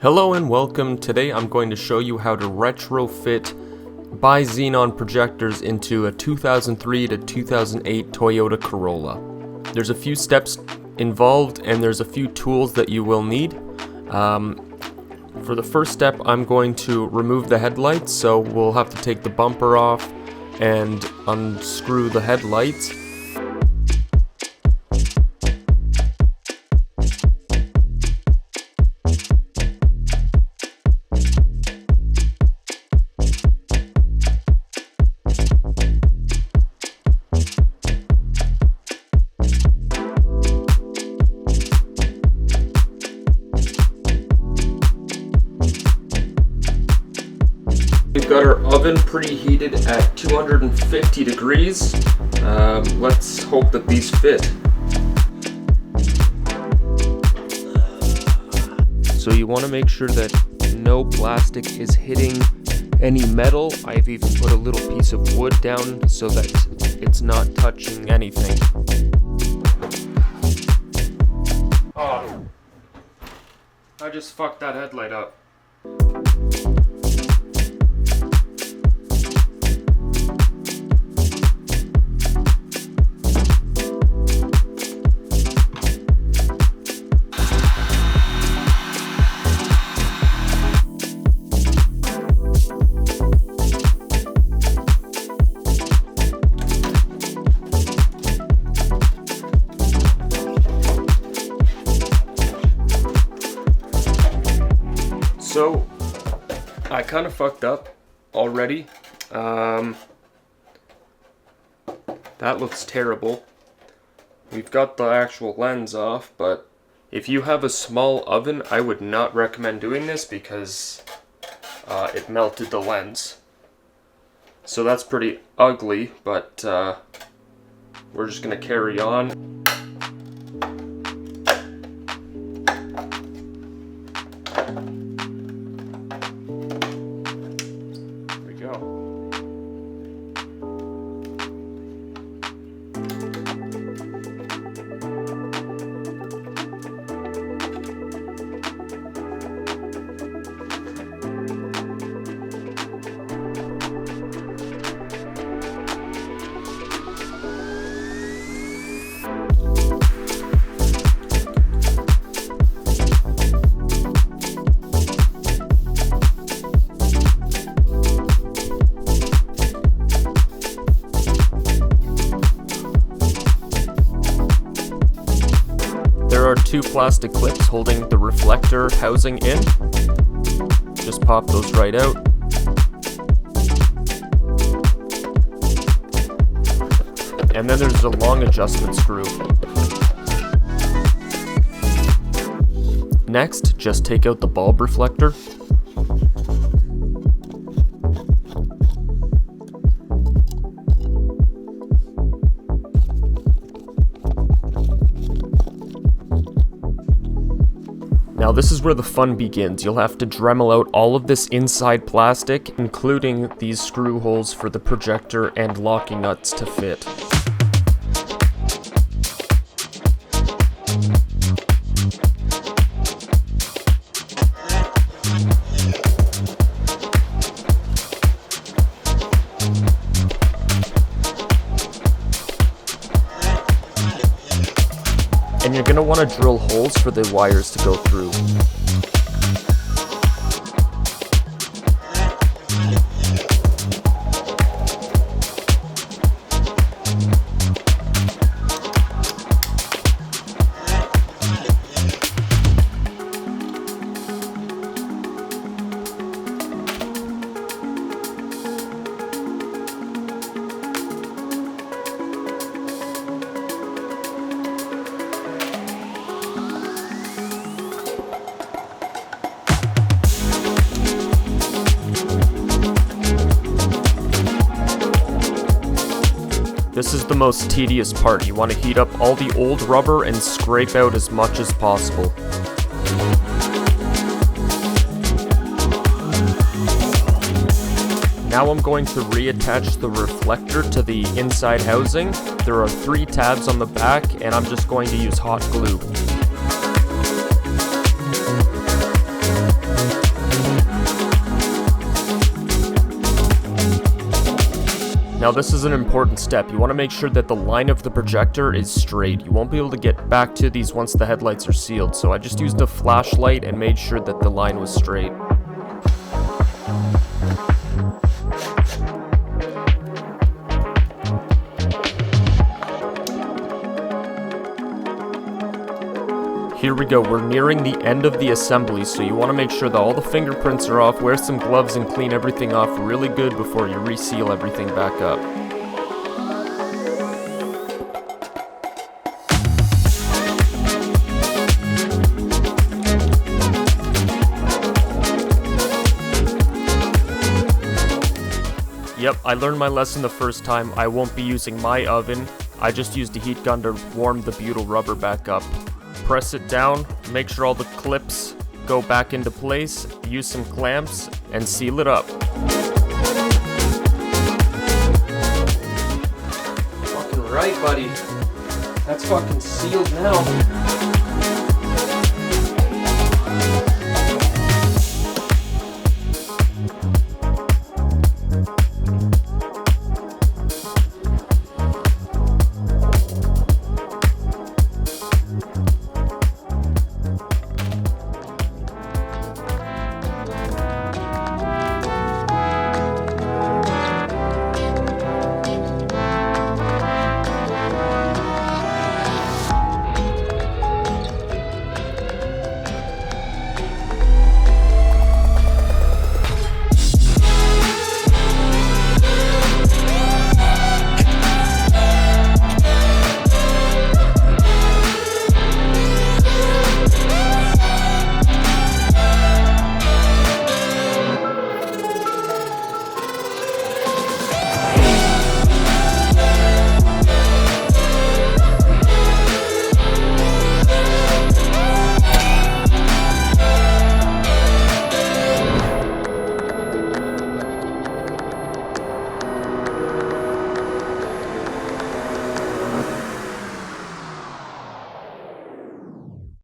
Hello and welcome. Today I'm going to show you how to retrofit Bi-Xenon projectors into a 2003 to 2008 Toyota Corolla. There's a few steps involved and there's a few tools that you will need. For the first step, I'm going to remove the headlights, so we'll have to take the bumper off and unscrew the headlights. We've got our oven preheated at 250 degrees. Let's hope that these fit. So you want to make sure that no plastic is hitting any metal. I've even put a little piece of wood down so that it's not touching anything. Oh, I just fucked that headlight up. So, I kind of fucked up already. That looks terrible. We've got the actual lens off, but if you have a small oven, I would not recommend doing this because it melted the lens. So that's pretty ugly, but we're just gonna carry on. There are two plastic clips holding the reflector housing in. Just pop those right out. And then there's a long adjustment screw. Next, just take out the bulb reflector. Now this is where the fun begins. You'll have to Dremel out all of this inside plastic, including these screw holes for the projector and locking nuts to fit. And you're going to want to drill holes for the wires to go through. This is the most tedious part. You want to heat up all the old rubber and scrape out as much as possible. Now I'm going to reattach the reflector to the inside housing. There are 3 tabs on the back and I'm just going to use hot glue. Now this is an important step. You want to make sure that the line of the projector is straight. You won't be able to get back to these once the headlights are sealed, so I just used a flashlight and made sure that the line was straight. Here we go, we're nearing the end of the assembly, so you want to make sure that all the fingerprints are off, wear some gloves and clean everything off really good before you reseal everything back up. Yep, I learned my lesson the first time. I won't be using my oven. I just used a heat gun to warm the BUTYL rubber back up. Press it down, make sure all the clips go back into place, use some clamps, and seal it up. Fucking right, buddy. That's fucking sealed now.